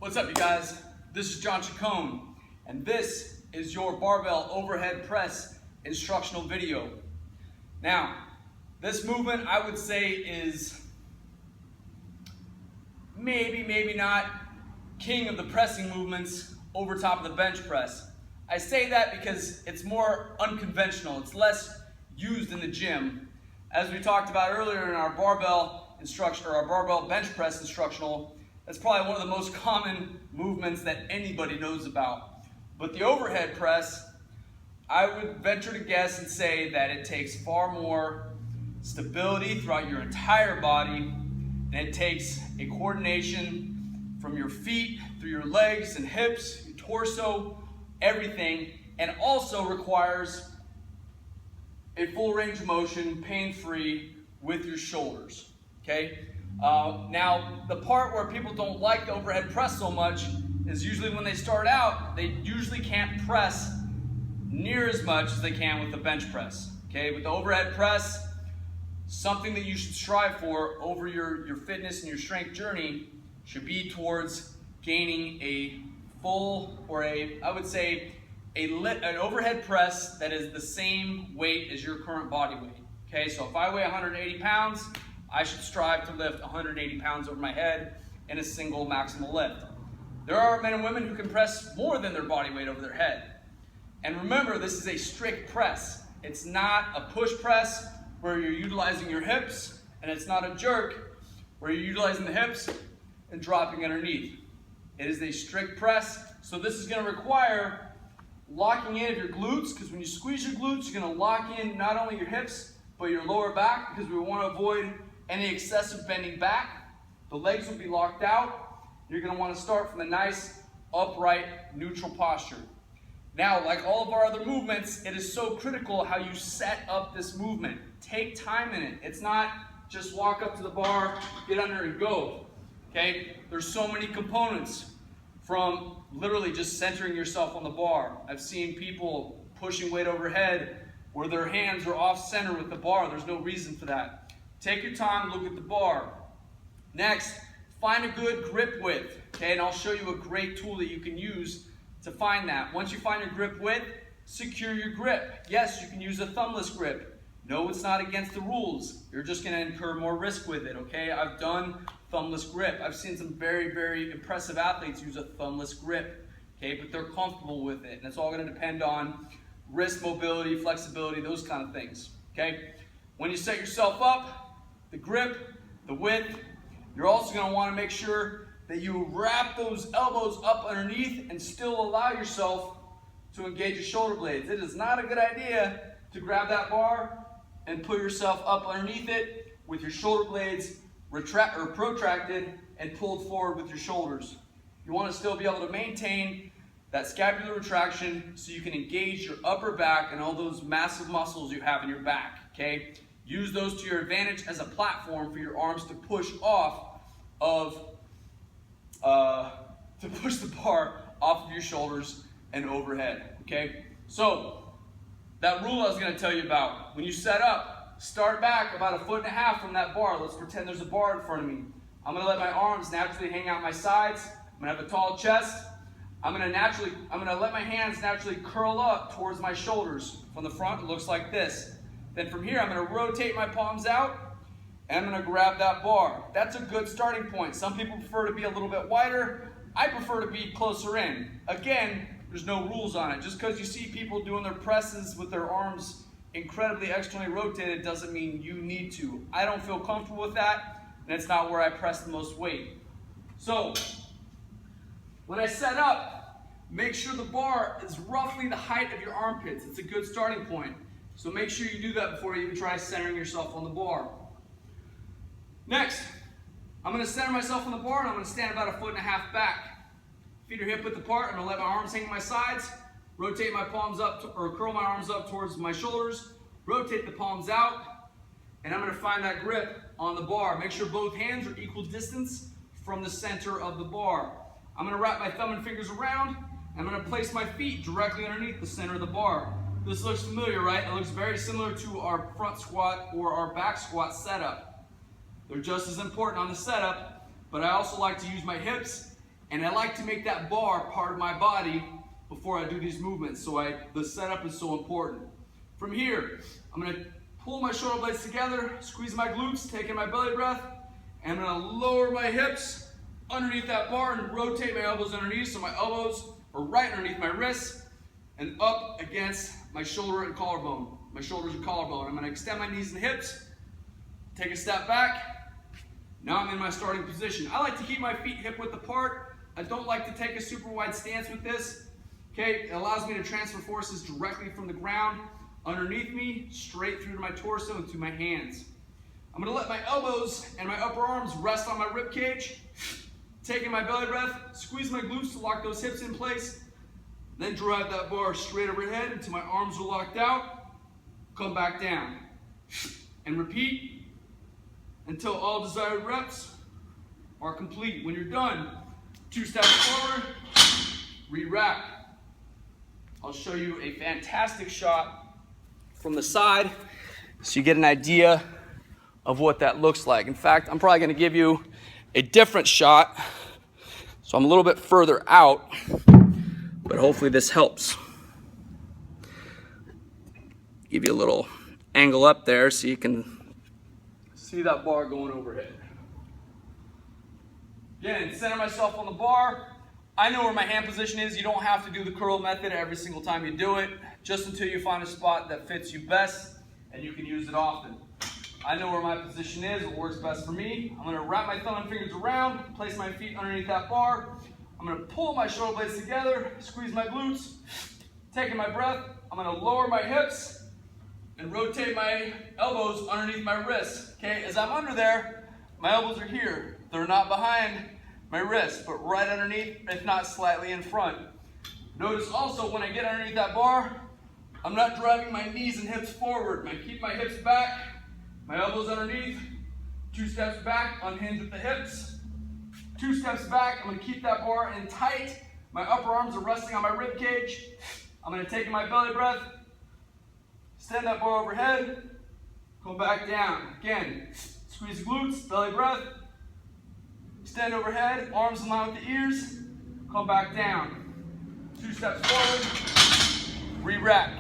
What's up, you guys? This is John Chacon, and this is your barbell overhead press instructional video. Now, this movement I would say is maybe not king of the pressing movements over top of the bench press. I say that because it's more unconventional. It's less used in the gym. As we talked about earlier in our barbell instruction, or our barbell bench press instructional, that's probably one of the most common movements that anybody knows about. But the overhead press, I would venture to guess and say that it takes far more stability throughout your entire body, and it takes a coordination from your feet, through your legs and hips, your torso, everything, and also requires a full range of motion, pain-free, with your shoulders, okay? Now, the part where people don't like the overhead press so much is usually when they start out, they usually can't press near as much as they can with the bench press, okay? With the overhead press, something that you should strive for over your fitness and your strength journey should be towards gaining a full, or I would say, an overhead press that is the same weight as your current body weight. Okay, so if I weigh 180 pounds, I should strive to lift 180 pounds over my head in a single maximal lift. There are men and women who can press more than their body weight over their head. And remember, this is a strict press. It's not a push press where you're utilizing your hips, and it's not a jerk where you're utilizing the hips and dropping underneath. It is a strict press, so this is going to require locking in of your glutes, because when you squeeze your glutes, you're going to lock in not only your hips, but your lower back, because we want to avoid any excessive bending back. The legs will be locked out. You're going to want to start from a nice, upright, neutral posture. Now, like all of our other movements, it is so critical how you set up this movement. Take time in it. It's not just walk up to the bar, get under and go. Okay? There's so many components, from literally just centering yourself on the bar. I've seen people pushing weight overhead where their hands are off center with the bar. There's no reason for that. Take your time, look at the bar. Next, find a good grip width. Okay, and I'll show you a great tool that you can use to find that. Once you find your grip width, secure your grip. Yes, you can use a thumbless grip. No, it's not against the rules. You're just going to incur more risk with it, okay? I've done thumbless grip. I've seen some very impressive athletes use a thumbless grip, okay? But they're comfortable with it, and it's all going to depend on wrist mobility, flexibility, those kind of things, okay? When you set yourself up, the grip, the width, you're also going to want to make sure that you wrap those elbows up underneath and still allow yourself to engage your shoulder blades. It is not a good idea to grab that bar and put yourself up underneath it with your shoulder blades protracted and pulled forward with your shoulders. You want to still be able to maintain that scapular retraction so you can engage your upper back and all those massive muscles you have in your back, okay? Use those to your advantage as a platform for your arms to push off of, to push the bar off of your shoulders and overhead, okay? So, that rule I was going to tell you about, when you set up, start back about 1.5 feet from that bar. Let's pretend there's a bar in front of me. I'm going to let my arms naturally hang out my sides. I'm going to have a tall chest. I'm going to let my hands naturally curl up towards my shoulders. From the front, it looks like this. Then from here, I'm going to rotate my palms out, and I'm going to grab that bar. That's a good starting point. Some people prefer to be a little bit wider. I prefer to be closer in. Again, there's no rules on it. Just because you see people doing their presses with their arms incredibly externally rotated doesn't mean you need to. I don't feel comfortable with that, and it's not where I press the most weight. So, when I set up, make sure the bar is roughly the height of your armpits. It's a good starting point. So make sure you do that before you even try centering yourself on the bar. Next, I'm going to center myself on the bar, and I'm going to stand about 1.5 feet back. Feet are hip width apart. I'm going to let my arms hang at my sides. Rotate my palms up, or curl my arms up towards my shoulders. Rotate the palms out, and I'm going to find that grip on the bar. Make sure both hands are equal distance from the center of the bar. I'm going to wrap my thumb and fingers around, and I'm going to place my feet directly underneath the center of the bar. This looks familiar, right? It looks very similar to our front squat or our back squat setup. They're just as important on the setup, but I also like to use my hips And I like to make that bar part of my body before I do these movements, so the setup is so important. From here, I'm going to pull my shoulder blades together, squeeze my glutes, take in my belly breath, and I'm going to lower my hips underneath that bar and rotate my elbows underneath, so my elbows are right underneath my wrists and up against my shoulder and collarbone. My shoulders and collarbone. I'm going to extend my knees and hips, take a step back. Now I'm in my starting position. I like to keep my feet hip width apart. I don't like to take a super wide stance with this. Okay, it allows me to transfer forces directly from the ground underneath me, straight through to my torso and to my hands. I'm going to let my elbows and my upper arms rest on my rib cage. Taking my belly breath, squeeze my glutes to lock those hips in place. Then drive that bar straight overhead until my arms are locked out. Come back down. And repeat until all desired reps are complete. When you're done, 2 steps forward, re-rack. I'll show you a fantastic shot from the side so you get an idea of what that looks like. In fact, I'm probably going to give you a different shot, so I'm a little bit further out, but hopefully this helps. Give you a little angle up there so you can see that bar going overhead. Again, center myself on the bar. I know where my hand position is. You don't have to do the curl method every single time you do it, just until you find a spot that fits you best and you can use it often. I know where my position is, it works best for me. I'm going to wrap my thumb and fingers around, place my feet underneath that bar. I'm going to pull my shoulder blades together, squeeze my glutes, taking my breath. I'm going to lower my hips and rotate my elbows underneath my wrists. Okay, as I'm under there, my elbows are here. They're not behind my wrists, but right underneath, if not slightly in front. Notice also when I get underneath that bar, I'm not driving my knees and hips forward. I keep my hips back, my elbows underneath, 2 steps back, unhinge with the hips. 2 steps back, I'm going to keep that bar in tight. My upper arms are resting on my rib cage. I'm going to take in my belly breath, extend that bar overhead, go back down. Again, squeeze the glutes, belly breath, extend overhead, arms in line with the ears, come back down. 2 steps forward, re-rack.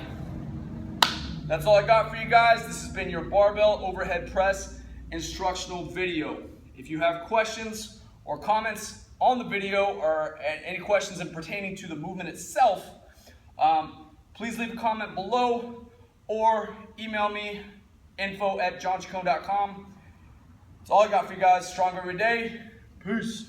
That's all I got for you guys. This has been your barbell overhead press instructional video. If you have questions or comments on the video or any questions pertaining to the movement itself, please leave a comment below or email me, info@johnchacon.com. That's all I got for you guys. Stronger every day. Peace.